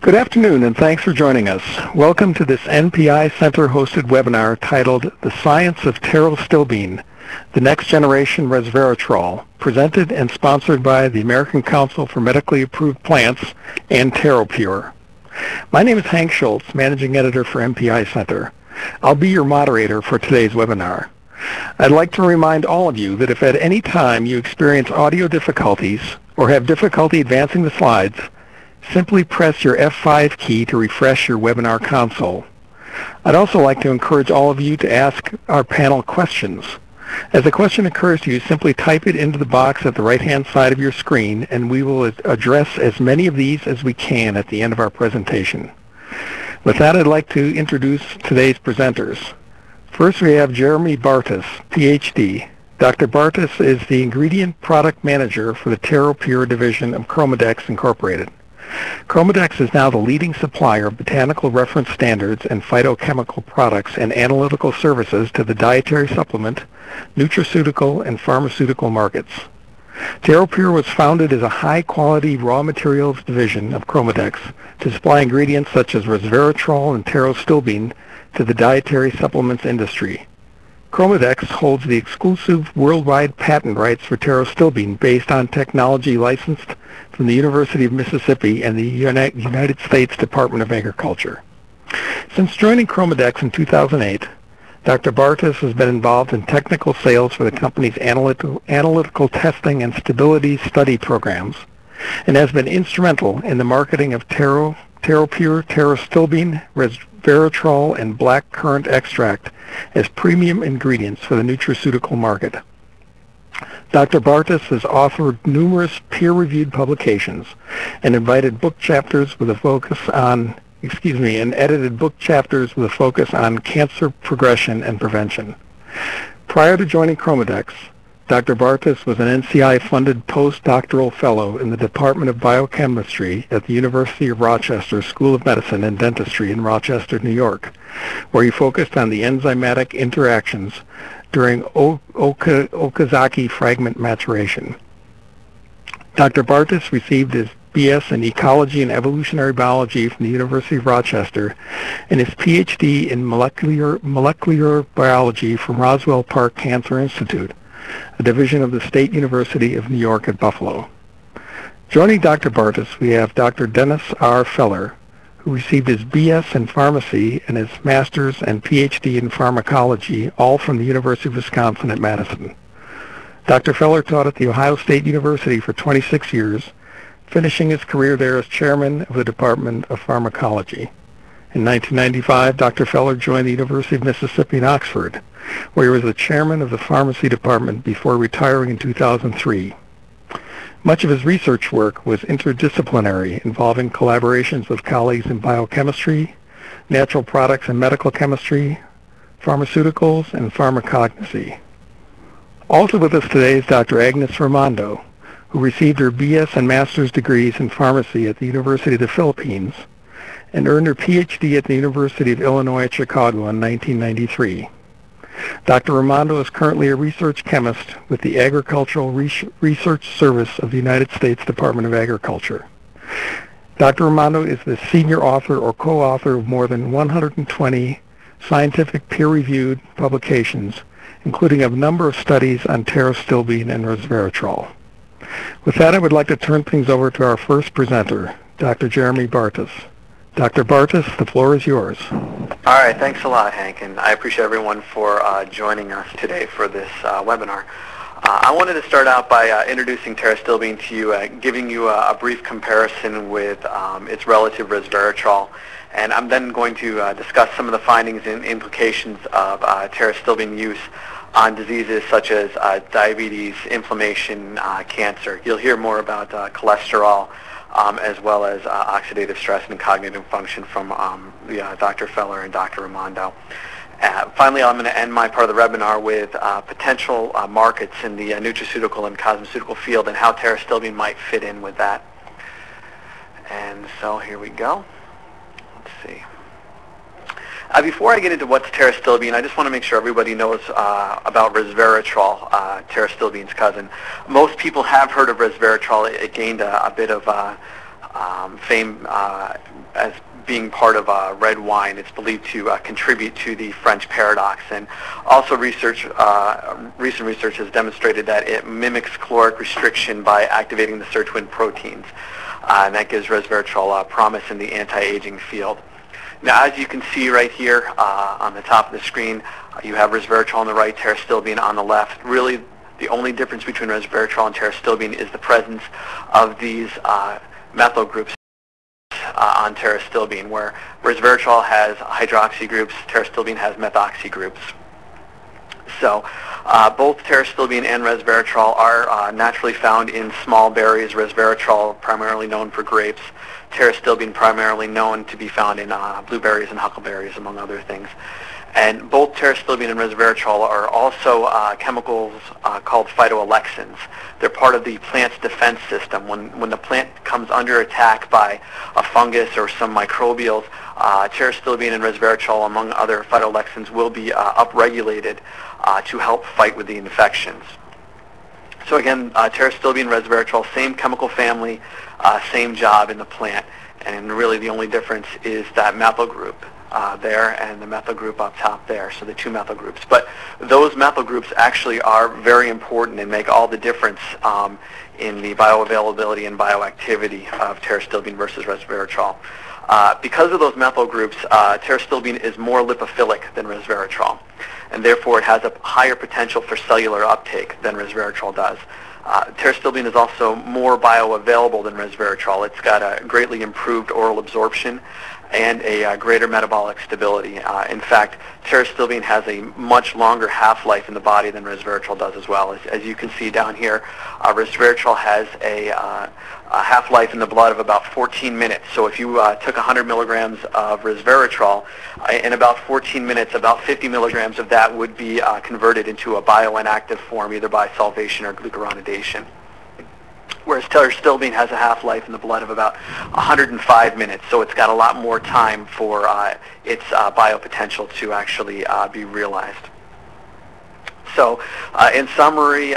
Good afternoon, and thanks for joining us. Welcome to this NPI Center-hosted webinar titled The Science of Pterostilbene, the Next Generation Resveratrol, presented and sponsored by the American Council for Medically Approved Plants and Pterapure. My name is Hank Schultz, Managing Editor for NPI Center. I'll be your moderator for today's webinar. I'd like to remind all of you that if at any time you experience audio difficulties or have difficulty advancing the slides, simply press your F5 key to refresh your webinar console. I'd also like to encourage all of you to ask our panel questions. As a question occurs to you, simply type it into the box at the right-hand side of your screen, and we will address as many of these as we can at the end of our presentation. With that, I'd like to introduce today's presenters. First, we have Jeremy Bartas, PhD. Dr. Bartas is the Ingredient Product Manager for the Pterapure division of Chromadex Incorporated. Chromadex is now the leading supplier of botanical reference standards and phytochemical products and analytical services to the dietary supplement, nutraceutical, and pharmaceutical markets. Pterapure was founded as a high-quality raw materials division of Chromadex to supply ingredients such as resveratrol and pterostilbene to the dietary supplements industry. Chromadex holds the exclusive worldwide patent rights for pterostilbene based on technology licensed from the University of Mississippi and the United States Department of Agriculture. Since joining Chromadex in 2008, Dr. Bartas has been involved in technical sales for the company's analytical testing and stability study programs and has been instrumental in the marketing of Pterapure, pterostilbene, resveratrol, and black currant extract as premium ingredients for the nutraceutical market. Dr. Bartas has authored numerous peer-reviewed publications and edited book chapters with a focus on cancer progression and prevention. Prior to joining Chromadex, Dr. Bartas was an NCI-funded postdoctoral fellow in the Department of Biochemistry at the University of Rochester School of Medicine and Dentistry in Rochester, New York, where he focused on the enzymatic interactions during Okazaki fragment maturation. Dr. Bartas received his BS in Ecology and Evolutionary Biology from the University of Rochester and his PhD in Molecular Biology from Roswell Park Cancer Institute, a division of the State University of New York at Buffalo. Joining Dr. Bartas, we have Dr. Dennis R. Feller, who received his BS in Pharmacy and his Master's and PhD in Pharmacology, all from the University of Wisconsin at Madison. Dr. Feller taught at The Ohio State University for 26 years, finishing his career there as chairman of the Department of Pharmacology. In 1995, Dr. Feller joined the University of Mississippi in Oxford, where he was the chairman of the pharmacy department before retiring in 2003. Much of his research work was interdisciplinary, involving collaborations with colleagues in biochemistry, natural products and medical chemistry, pharmaceuticals, and pharmacognosy. Also with us today is Dr. Agnes Raimondo, who received her BS and master's degrees in pharmacy at the University of the Philippines and earned her PhD at the University of Illinois at Chicago in 1993. Dr. Raimondo is currently a research chemist with the Agricultural Research Service of the United States Department of Agriculture. Dr. Raimondo is the senior author or co-author of more than 120 scientific peer-reviewed publications, including a number of studies on pterostilbene and resveratrol. With that, I would like to turn things over to our first presenter, Dr. Jeremy Bartas. Dr. Bartas, the floor is yours. All right, thanks a lot, Hank, and I appreciate everyone for joining us today for this webinar. I wanted to start out by introducing pterostilbene to you, giving you a brief comparison with its relative resveratrol, and I'm then going to discuss some of the findings and implications of pterostilbene use on diseases such as diabetes, inflammation, cancer. You'll hear more about cholesterol, as well as oxidative stress and cognitive function from Dr. Feller and Dr. Raimondo. Finally, I'm going to end my part of the webinar with potential markets in the nutraceutical and cosmeceutical field and how pterostilbene might fit in with that. And so here we go. Let's see. Before I get into what's pterostilbene, I just want to make sure everybody knows about resveratrol, pterostilbene's cousin. Most people have heard of resveratrol. It gained a bit of fame as being part of red wine. It's believed to contribute to the French paradox. And also recent research has demonstrated that it mimics caloric restriction by activating the sirtuin proteins. And that gives resveratrol promise in the anti-aging field. Now, as you can see right here on the top of the screen, you have resveratrol on the right, pterostilbene on the left. Really, the only difference between resveratrol and pterostilbene is the presence of these methyl groups on pterostilbene, where resveratrol has hydroxy groups, pterostilbene has methoxy groups. So both pterostilbene and resveratrol are naturally found in small berries. Resveratrol primarily known for grapes, pterostilbene primarily known to be found in blueberries and huckleberries, among other things. And both pterostilbene and resveratrol are also chemicals called phytoalexins. They're part of the plant's defense system. When the plant comes under attack by a fungus or some microbials, pterostilbene and resveratrol, among other phytoalexins, will be upregulated to help fight with the infections. So again, pterostilbene, resveratrol, same chemical family, same job in the plant. And really the only difference is that methyl group there and the methyl group up top there, so the two methyl groups. But those methyl groups actually are very important and make all the difference in the bioavailability and bioactivity of pterostilbene versus resveratrol. Because of those methyl groups, pterostilbene is more lipophilic than resveratrol, and therefore it has a higher potential for cellular uptake than resveratrol does. Pterostilbene is also more bioavailable than resveratrol. It's got a greatly improved oral absorption and a greater metabolic stability. In fact, pterostilbene has a much longer half-life in the body than resveratrol does as well. As you can see down here, resveratrol has a half-life in the blood of about 14 minutes. So if you took 100 milligrams of resveratrol, in about 14 minutes, about 50 milligrams of that would be converted into a bioinactive form, either by solvation or glucuronidation. Whereas pterostilbene has a half-life in the blood of about 105 minutes, so it's got a lot more time for its biopotential to actually be realized. So in summary,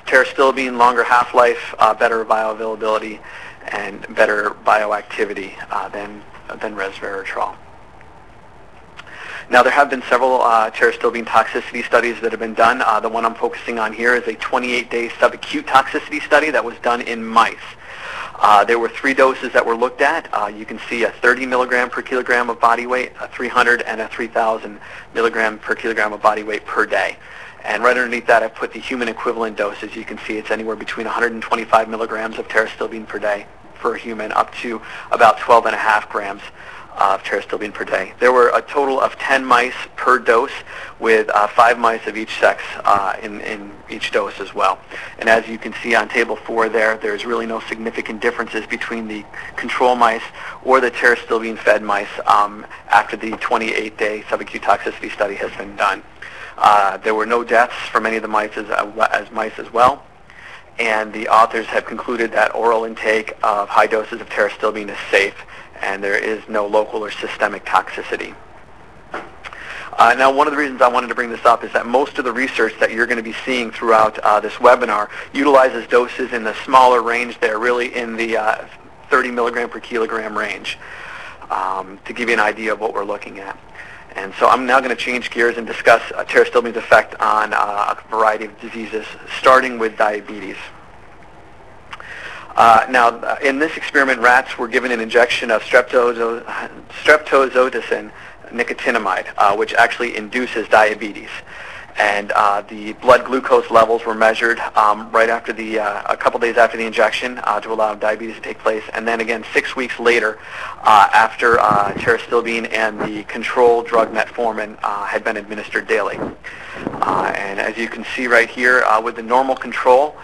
pterostilbene, longer half-life, better bioavailability, and better bioactivity than resveratrol. Now, there have been several pterostilbene toxicity studies that have been done. The one I'm focusing on here is a 28-day subacute toxicity study that was done in mice. There were 3 doses that were looked at. You can see a 30 milligram per kilogram of body weight, a 300, and a 3,000 milligram per kilogram of body weight per day. And right underneath that, I put the human equivalent doses. You can see it's anywhere between 125 milligrams of pterostilbene per day for a human up to about 12.5 grams of pterostilbene per day. There were a total of 10 mice per dose, with 5 mice of each sex in each dose as well. And as you can see on table 4 there's really no significant differences between the control mice or the pterostilbene-fed mice after the 28-day subacute toxicity study has been done. There were no deaths from any of the mice as well. And the authors have concluded that oral intake of high doses of pterostilbene is safe, and there is no local or systemic toxicity. Now, one of the reasons I wanted to bring this up is that most of the research that you're going to be seeing throughout this webinar utilizes doses in the smaller range there, really in the 30 milligram per kilogram range, to give you an idea of what we're looking at. And so I'm now going to change gears and discuss pterostilbene's effect on a variety of diseases, starting with diabetes. Now, in this experiment, rats were given an injection of streptozotocin nicotinamide, which actually induces diabetes. And the blood glucose levels were measured right after a couple days after the injection to allow diabetes to take place, and then again 6 weeks later after pterostilbene and the control drug metformin had been administered daily. And as you can see right here, with the normal control,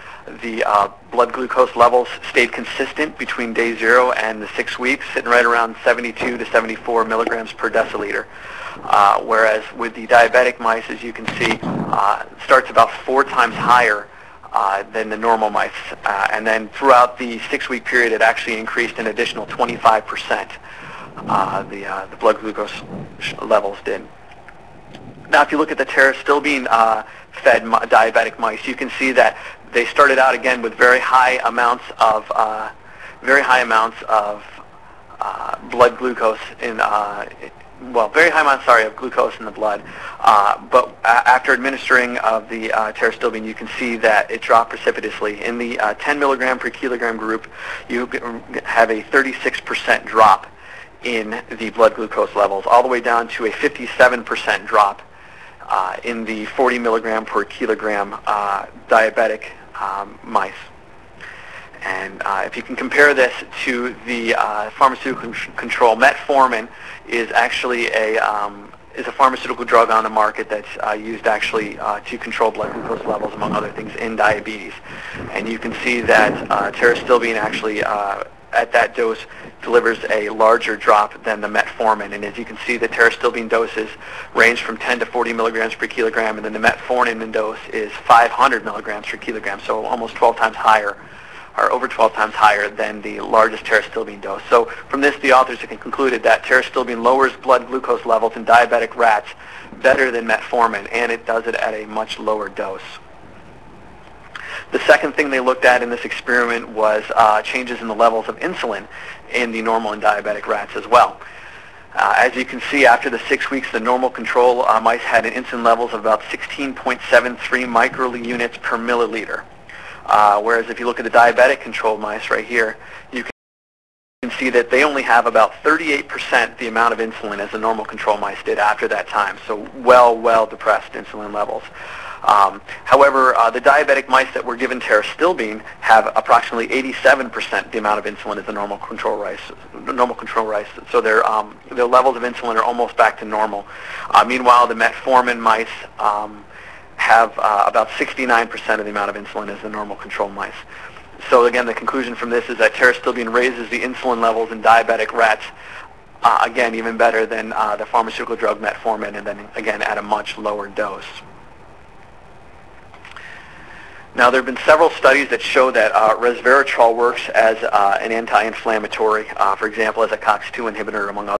the blood glucose levels stayed consistent between day 0 and the 6 weeks, sitting right around 72 to 74 milligrams per deciliter. Whereas with the diabetic mice, as you can see, starts about 4 times higher than the normal mice. And then throughout the 6-week period, it actually increased an additional 25%. The blood glucose levels did. Now, if you look at the pterostilbene-fed diabetic mice, you can see that they started out again with very high amounts of very high amounts of blood glucose in very high amounts, of glucose in the blood. But after administering of the pterostilbene, you can see that it dropped precipitously. In the 10 milligram per kilogram group, you have a 36% drop in the blood glucose levels, all the way down to a 57% drop in the 40 milligram per kilogram diabetic mice. And if you can compare this to the pharmaceutical control, metformin is actually a pharmaceutical drug on the market that's used actually to control blood glucose levels, among other things, in diabetes. And you can see that pterostilbene actually at that dose delivers a larger drop than the metformin. And as you can see, the pterostilbene doses range from 10 to 40 milligrams per kilogram, and then the metformin dose is 500 milligrams per kilogram, so almost 12 times higher, or over 12 times higher than the largest pterostilbene dose. So from this, the authors have concluded that pterostilbene lowers blood glucose levels in diabetic rats better than metformin, and it does it at a much lower dose. The second thing they looked at in this experiment was changes in the levels of insulin in the normal and diabetic rats as well. As you can see, after the 6 weeks, the normal control mice had an insulin levels of about 16.73 microunits per milliliter. Whereas if you look at the diabetic controlled mice right here, you can see that they only have about 38% the amount of insulin as the normal control mice did after that time. So well depressed insulin levels. However, the diabetic mice that were given pterostilbene have approximately 87% the amount of insulin as the normal control mice. So their levels of insulin are almost back to normal. Meanwhile, the metformin mice have about 69% of the amount of insulin as the normal control mice. So again, the conclusion from this is that pterostilbene raises the insulin levels in diabetic rats, again, even better than the pharmaceutical drug metformin, and then again at a much lower dose. Now, there have been several studies that show that resveratrol works as an anti-inflammatory, for example, as a COX-2 inhibitor, among others.